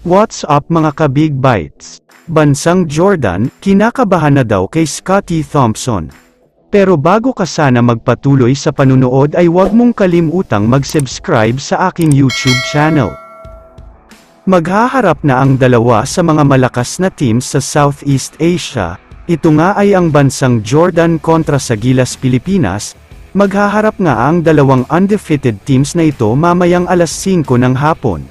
What's up mga ka-Big Bites? Bansang Jordan, kinakabahan na daw kay Scottie Thompson. Pero bago ka sana magpatuloy sa panunood ay huwag mong kalimutang mag-subscribe sa aking YouTube channel. Maghaharap na ang dalawa sa mga malakas na teams sa Southeast Asia. Ito nga ay ang bansang Jordan kontra sa Gilas Pilipinas. Maghaharap nga ang dalawang undefeated teams na ito mamayang alas 5 ng hapon.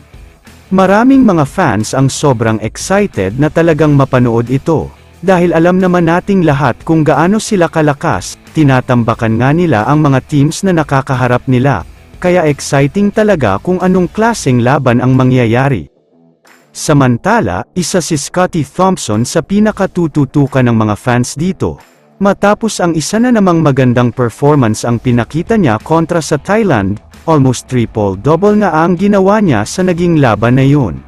Maraming mga fans ang sobrang excited na talagang mapanood ito, dahil alam naman nating lahat kung gaano sila kalakas, tinatambakan nga nila ang mga teams na nakakaharap nila, kaya exciting talaga kung anong klaseng laban ang mangyayari. Samantala, isa si Scottie Thompson sa pinakatututukan ng mga fans dito, matapos ang isa na namang magandang performance ang pinakita niya kontra sa Thailand. Almost triple-double nga ang ginawa niya sa naging laban na yun.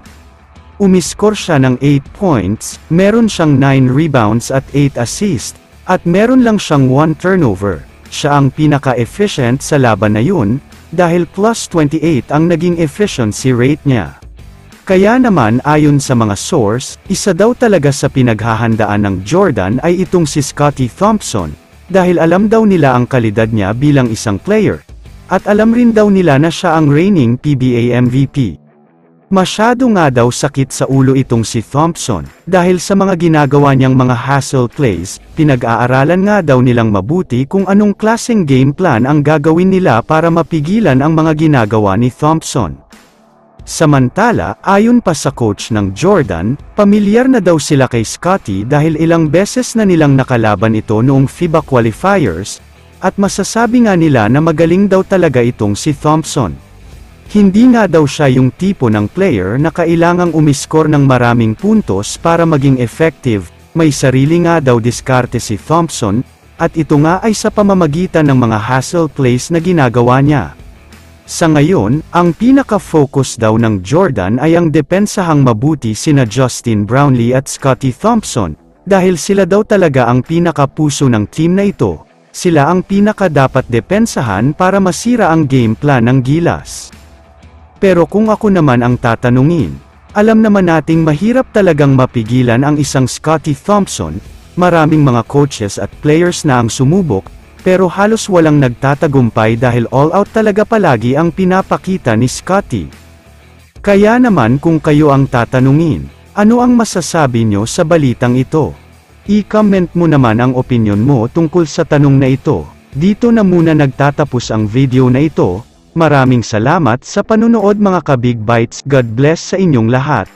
Umiskor siya ng 8 points, meron siyang 9 rebounds at 8 assists, at meron lang siyang 1 turnover. Siya ang pinaka-efficient sa laban na yun, dahil plus 28 ang naging efficiency rate niya. Kaya naman ayon sa mga source, isa daw talaga sa pinaghahandaan ng Jordan ay itong si Scottie Thompson, dahil alam daw nila ang kalidad niya bilang isang player. At alam rin daw nila na siya ang reigning PBA MVP. Masyado nga daw sakit sa ulo itong si Thompson, dahil sa mga ginagawa niyang mga hustle plays, pinag-aaralan nga daw nilang mabuti kung anong klaseng game plan ang gagawin nila para mapigilan ang mga ginagawa ni Thompson. Samantala, ayon pa sa coach ng Jordan, pamilyar na daw sila kay Scottie dahil ilang beses na nilang nakalaban ito noong FIBA qualifiers, at masasabi nga nila na magaling daw talaga itong si Thompson. Hindi nga daw siya yung tipo ng player na kailangang umiskor ng maraming puntos para maging effective, may sarili nga daw diskarte si Thompson, at ito nga ay sa pamamagitan ng mga hustle plays na ginagawa niya. Sa ngayon, ang pinaka-focus daw ng Jordan ay ang depensahang mabuti sina Justin Brownlee at Scottie Thompson, dahil sila daw talaga ang pinaka-puso ng team na ito. Sila ang pinaka-dapat depensahan para masira ang game plan ng Gilas. Pero kung ako naman ang tatanungin, alam naman nating mahirap talagang mapigilan ang isang Scottie Thompson, maraming mga coaches at players na ang sumubok, pero halos walang nagtatagumpay dahil all-out talaga palagi ang pinapakita ni Scottie. Kaya naman kung kayo ang tatanungin, ano ang masasabi nyo sa balitang ito? I-comment mo naman ang opinyon mo tungkol sa tanong na ito. Dito na muna nagtatapos ang video na ito. Maraming salamat sa panunood mga ka-Big Bites. God bless sa inyong lahat.